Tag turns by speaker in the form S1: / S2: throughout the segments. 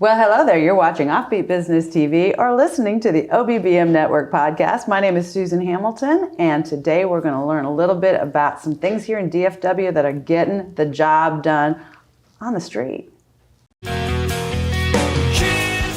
S1: Well, hello there. You're watching Offbeat Business TV or listening to the OBBM Network podcast. My name is Susan Hamilton, and today we're going to learn a little bit about some things here in DFW that are getting the job done on the street.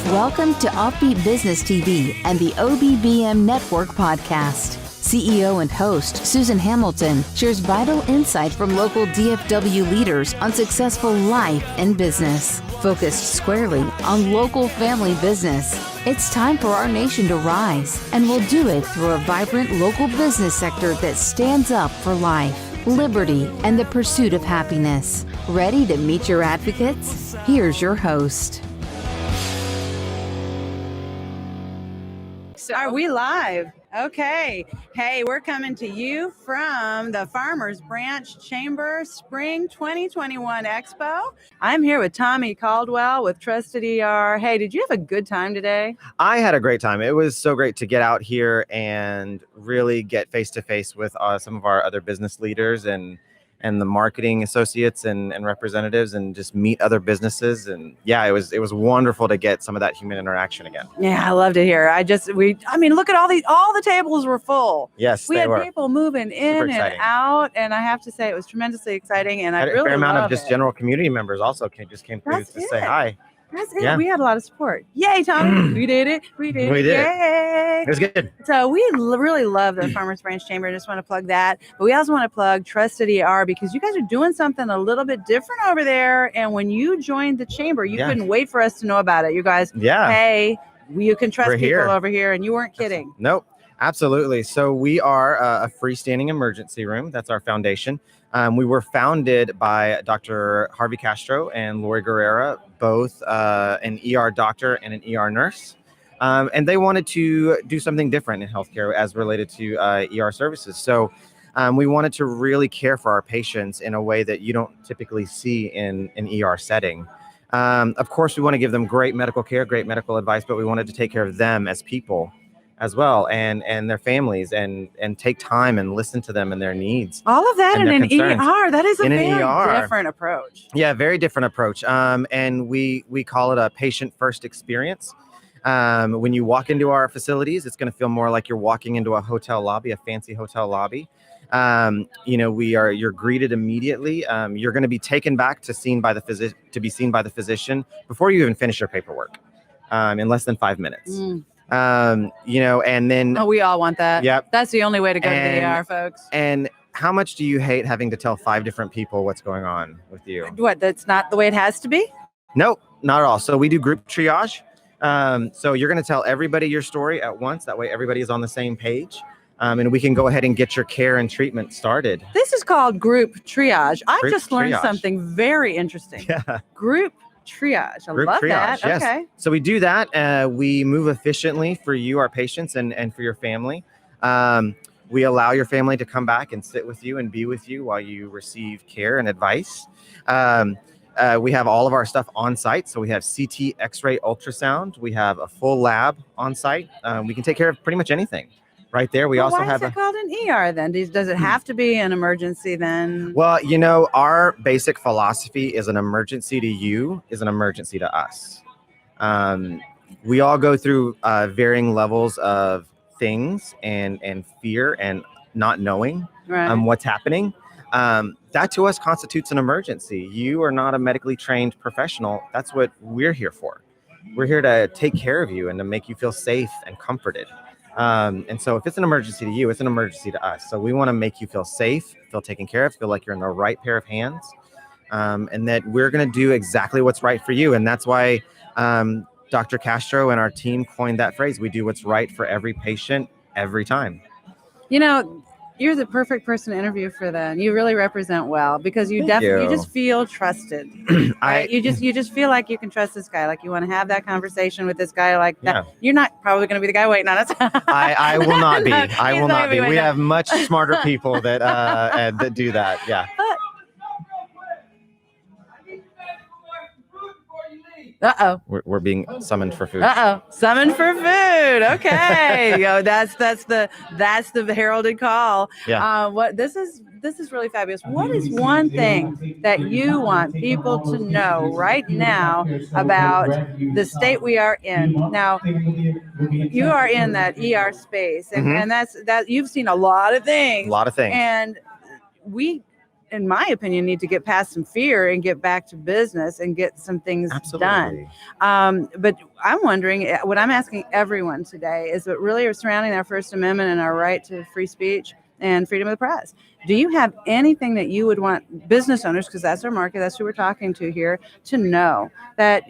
S2: Welcome to Offbeat Business TV and the OBBM Network podcast. CEO and host Susan Hamilton shares vital insight from local DFW leaders on successful life and business, focused squarely on local family business. It's time for our nation to rise, and we'll do it through a vibrant local business sector that stands up for life, liberty, and the pursuit of happiness. Ready to meet your advocates? Here's your host.
S1: So are we live? Okay. Hey, we're coming to you from the Farmers Branch Chamber Spring 2021 Expo. I'm here with Tommy Caldwell with Trusted ER. Hey, did you have a good time today?
S3: I had a great time. It was so great to get out here and really get face-to-face with some of our other business leaders and the marketing associates and representatives, and just meet other businesses. And yeah, it was wonderful to get some of that human interaction again.
S1: Yeah, I love to hear. I mean, look at all the tables were full.
S3: Yes,
S1: we had
S3: were.
S1: People moving in and out, and I have to say it was tremendously exciting. And I really
S3: a fair amount of just
S1: it.
S3: general community members also came through to say hi.
S1: That's it. Yeah. We had a lot of support. Yay, Tommy. We did it.
S3: We did
S1: Yay.
S3: It was good.
S1: So we really love the Farmers Branch Chamber. I just want to plug that. But we also want to plug Trusted ER, because you guys are doing something a little bit different over there. And when you joined the chamber, you couldn't wait for us to know about it. You guys, hey, you can trust people over here. And you weren't kidding.
S3: Nope. Absolutely. So we are a freestanding emergency room. That's our foundation. We were founded by Dr. Harvey Castro and Lori Guerrera, both an ER doctor and an ER nurse. And they wanted to do something different in healthcare as related to ER services. So we wanted to really care for our patients in a way that you don't typically see in an ER setting. Of course, we want to give them great medical care, great medical advice, but we wanted to take care of them as people as well, and their families, and take time and listen to them and their needs.
S1: All of that in an ER. That is a very different approach.
S3: Yeah, very different approach. And we call it a patient first experience. When you walk into our facilities, it's going to feel more like you're walking into a hotel lobby, a fancy hotel lobby. You're greeted immediately. You're going to be taken back to be seen by the physician before you even finish your paperwork, in less than 5 minutes. And then
S1: we all want that.
S3: Yep.
S1: That's the only way to go to the ER, folks.
S3: And how much do you hate having to tell 5 different people what's going on with you?
S1: What, that's not the way it has to be?
S3: Nope, not at all. So we do group triage. So you're going to tell everybody your story at once. That way everybody is on the same page. And we can go ahead and get your care and treatment started.
S1: This is called group triage. I've just learned something very interesting. Yeah. Group triage. I love that.
S3: Yes.
S1: Okay.
S3: So we do that. We move efficiently for you, our patients, and for your family. We allow your family to come back and sit with you and be with you while you receive care and advice. We have all of our stuff on site. So we have CT, X-ray, ultrasound. We have a full lab on site. We can take care of pretty much anything. Right there, we also have.
S1: Why is it called an ER then? Does it have to be an emergency then?
S3: Well, our basic philosophy is an emergency to you is an emergency to us. We all go through varying levels of things and fear and not knowing what's happening. That to us constitutes an emergency. You are not a medically trained professional. That's what we're here for. We're here to take care of you and to make you feel safe and comforted. And so if it's an emergency to you, it's an emergency to us. So we want to make you feel safe, feel taken care of, feel like you're in the right pair of hands, and that we're going to do exactly what's right for you. And that's why Dr. Castro and our team coined that phrase. We do what's right for every patient every time.
S1: You're the perfect person to interview for that. You really represent well, because you just feel trusted. Right? You just feel like you can trust this guy. Like you want to have that conversation with this guy like that. Yeah. You're not probably going to be the guy waiting on us.
S3: I will not be. I will not be. We have much smarter people that do that. Yeah.
S1: Uh-oh.
S3: We're being summoned for food.
S1: Uh-oh. Summoned for food. Okay. That's the heralded call.
S3: Yeah.
S1: This this is really fabulous. What is one thing that you want people to know right now about the state we are in? Now, you are in that ER space, and that you've seen a lot of things. And we, in my opinion, need to get past some fear and get back to business and get some things done. But I'm wondering, what I'm asking everyone today is what really are surrounding our First Amendment and our right to free speech and freedom of the press. Do you have anything that you would want business owners, because that's our market, that's who we're talking to here, to know that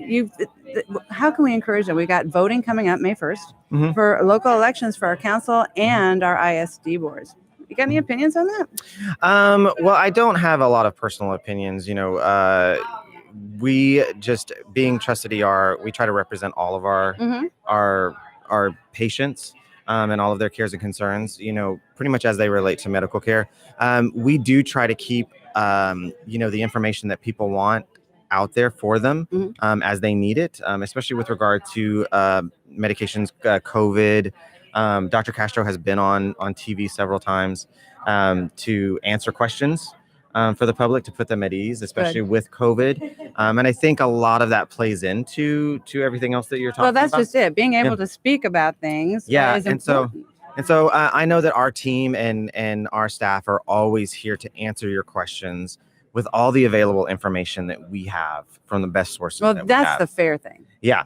S1: how can we encourage them? We got voting coming up May 1st for local elections for our council and our ISD boards. You got any opinions on that?
S3: Well, I don't have a lot of personal opinions. We just, being Trusted ER, we try to represent all of our patients and all of their cares and concerns, pretty much as they relate to medical care. We do try to keep, the information that people want out there for them as they need it, especially with regard to medications, COVID. Dr. Castro has been on TV several times to answer questions for the public, to put them at ease, especially with COVID. And I think a lot of that plays into everything else that you're talking about.
S1: Well, that's just it. Being able to speak about things is important.
S3: So I know that our team and our staff are always here to answer your questions with all the available information that we have from the best sources.
S1: Well, that's the fair thing.
S3: Yeah,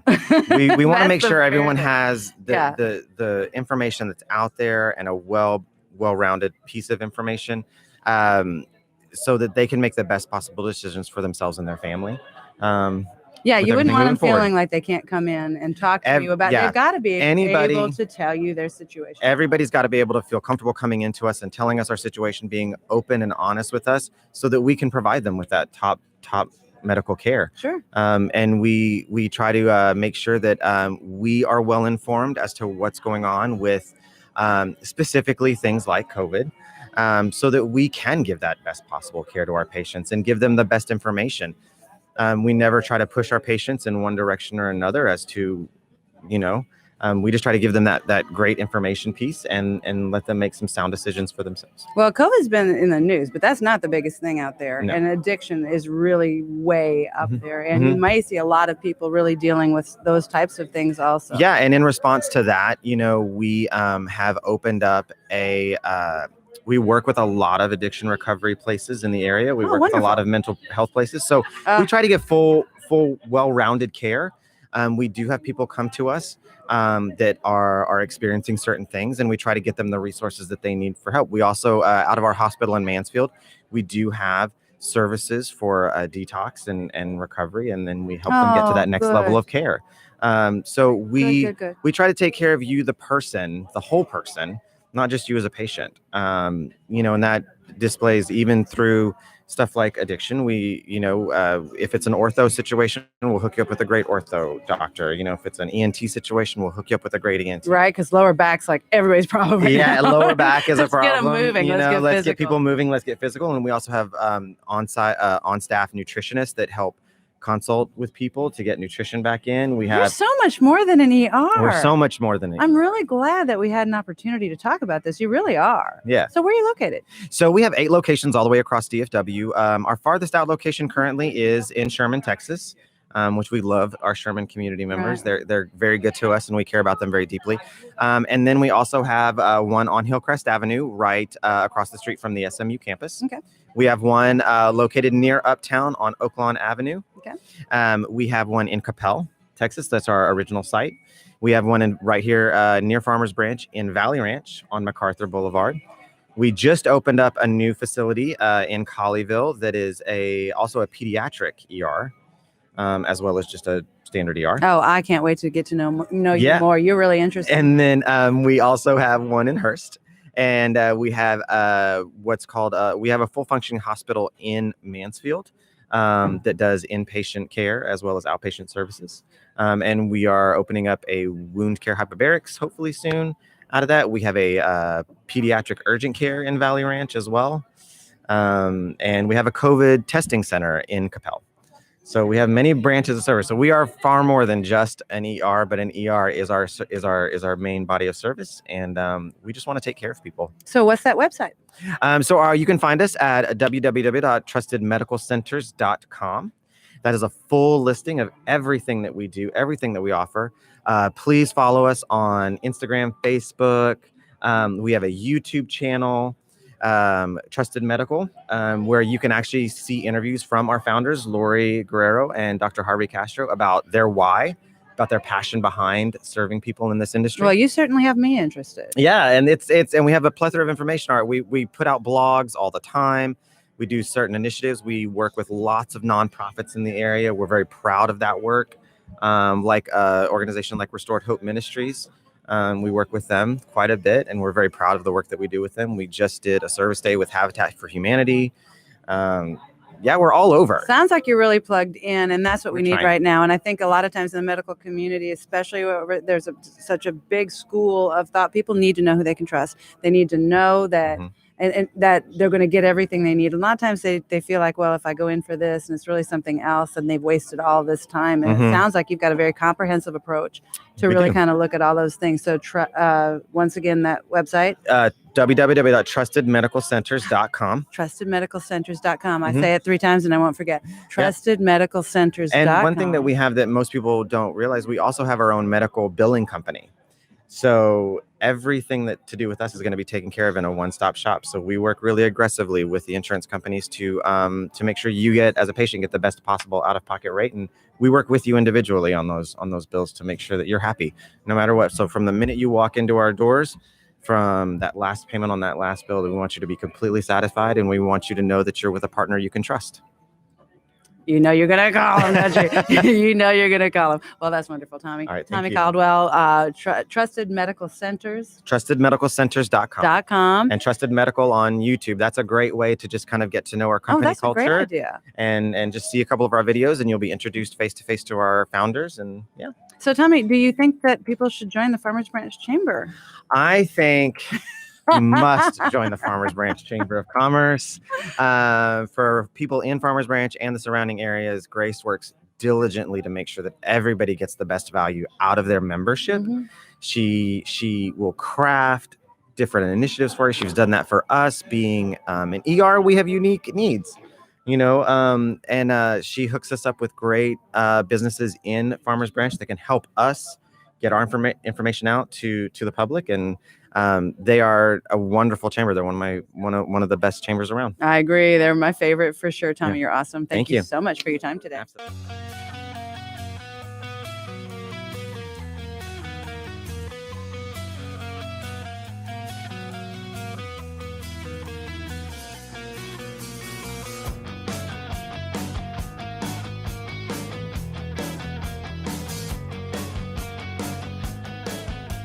S3: we want to make sure everyone has the information that's out there and a well-rounded piece of information, so that they can make the best possible decisions for themselves and their family.
S1: You wouldn't want them feeling like they can't come in and talk to you about. They've got to be able to tell you their situation.
S3: Everybody's got to be able to feel comfortable coming into us and telling us our situation, being open and honest with us, so that we can provide them with that top medical care.
S1: Sure.
S3: And we try to make sure that we are well informed as to what's going on with specifically things like COVID, so that we can give that best possible care to our patients and give them the best information. We never try to push our patients in one direction or another as to, we just try to give them that great information piece and let them make some sound decisions for themselves.
S1: Well, COVID's been in the news, but that's not the biggest thing out there. No. And addiction is really way up there. And you may see a lot of people really dealing with those types of things also.
S3: Yeah. And in response to that, we have opened up we work with a lot of addiction recovery places in the area. We work with a lot of mental health places. So we try to get full, well-rounded care. We do have people come to us that are experiencing certain things, and we try to get them the resources that they need for help. We also, out of our hospital in Mansfield, we do have services for detox and recovery, and then we help them get to that next level of care. So we try to take care of you, the person, the whole person, not just you as a patient, and that displays even through stuff like addiction. We, if it's an ortho situation, we'll hook you up with a great ortho doctor. If it's an ENT situation, we'll hook you up with a great ENT.
S1: Right, because lower back's like everybody's problem.
S3: Yeah, lower back is a problem.
S1: Let's get them moving.
S3: Let's get people moving. Let's get physical. And we also have on-staff nutritionists that help consult with people to get nutrition back in.
S1: You're so much more than an ER.
S3: We're so much more than an ER.
S1: I'm really glad that we had an opportunity to talk about this. You really are.
S3: Yeah.
S1: So where are you located?
S3: So we have 8 locations all the way across DFW. Our farthest out location currently is in Sherman, Texas, which we love our Sherman community members. Right. They're very good to us, and we care about them very deeply. And then we also have one on Hillcrest Avenue, right across the street from the SMU campus.
S1: Okay.
S3: We have one located near Uptown on Oaklawn Avenue.
S1: Okay.
S3: We have one in Capel, Texas. That's our original site. We have one right here near Farmers Branch in Valley Ranch on MacArthur Boulevard. We just opened up a new facility in Colleyville that is also a pediatric ER, as well as just a standard ER.
S1: Oh, I can't wait to get to know you more. You're really interesting.
S3: And then we also have one in Hearst. And we have we have a full functioning hospital in Mansfield that does inpatient care as well as outpatient services. And we are opening up a wound care hyperbarics hopefully soon. Out of that, we have a pediatric urgent care in Valley Ranch as well. And we have a COVID testing center in Capel. So we have many branches of service. So we are far more than just an ER, but an ER is our main body of service, and we just want to take care of people.
S1: So what's that website?
S3: So you can find us at www.trustedmedicalcenters.com. That is a full listing of everything that we do, everything that we offer. Please follow us on Instagram, Facebook. We have a YouTube channel, Trusted Medical, where you can actually see interviews from our founders, Lori Guerrero and Dr. Harvey Castro, about their why, about their passion behind serving people in this industry.
S1: Well, you certainly have me interested.
S3: Yeah, and and we have a plethora of information. We put out blogs all the time. We do certain initiatives. We work with lots of nonprofits in the area. We're very proud of that work. Like an organization like Restored Hope Ministries. We work with them quite a bit, and we're very proud of the work that we do with them. We just did a service day with Habitat for Humanity. Yeah, we're all over.
S1: Sounds like you're really plugged in, and that's what we need
S3: trying.
S1: right now. And I think a lot of times in the medical community, especially where there's such a big school of thought, people need to know who they can trust. They need to know that and that they're going to get everything they need. A lot of times they feel like, well, if I go in for this and it's really something else, and they've wasted all this time. And it sounds like you've got a very comprehensive approach to really kind of look at all those things. So once again, that website?
S3: www.trustedmedicalcenters.com.
S1: Trustedmedicalcenters.com. I say it 3 times and I won't forget. Trustedmedicalcenters.com.
S3: And one thing that we have that most people don't realize, we also have our own medical billing company. So everything that to do with us is going to be taken care of in a one-stop shop. So we work really aggressively with the insurance companies to make sure you as a patient, get the best possible out-of-pocket rate. And we work with you individually on those bills to make sure that you're happy no matter what. So from the minute you walk into our doors, from that last payment on that last bill, we want you to be completely satisfied, and we want you to know that you're with a partner you can trust.
S1: You know you're going to call him, don't you? You know you're going to call him. Well, that's wonderful, Tommy.
S3: All right,
S1: Tommy Caldwell, Trusted Medical Centers.
S3: TrustedMedicalCenters.com. And Trusted Medical on YouTube. That's a great way to just kind of get to know our company culture.
S1: That's a great idea.
S3: And just see a couple of our videos, and you'll be introduced face-to-face to our founders. And yeah.
S1: So Tommy, do you think that people should join the Farmers Branch Chamber?
S3: I think you must join the Farmers Branch Chamber of Commerce. For people in Farmers Branch and the surrounding areas, Grace works diligently to make sure that everybody gets the best value out of their membership. She will craft different initiatives for you. She's done that for us. Being an ER, we have unique needs, and she hooks us up with great businesses in Farmers Branch that can help us get our information out to the public. And they are a wonderful chamber. They're one of the best chambers around.
S1: I agree. They're my favorite for sure. Tommy, you're awesome. Thank you
S3: you
S1: so much for your time today.
S3: Absolutely.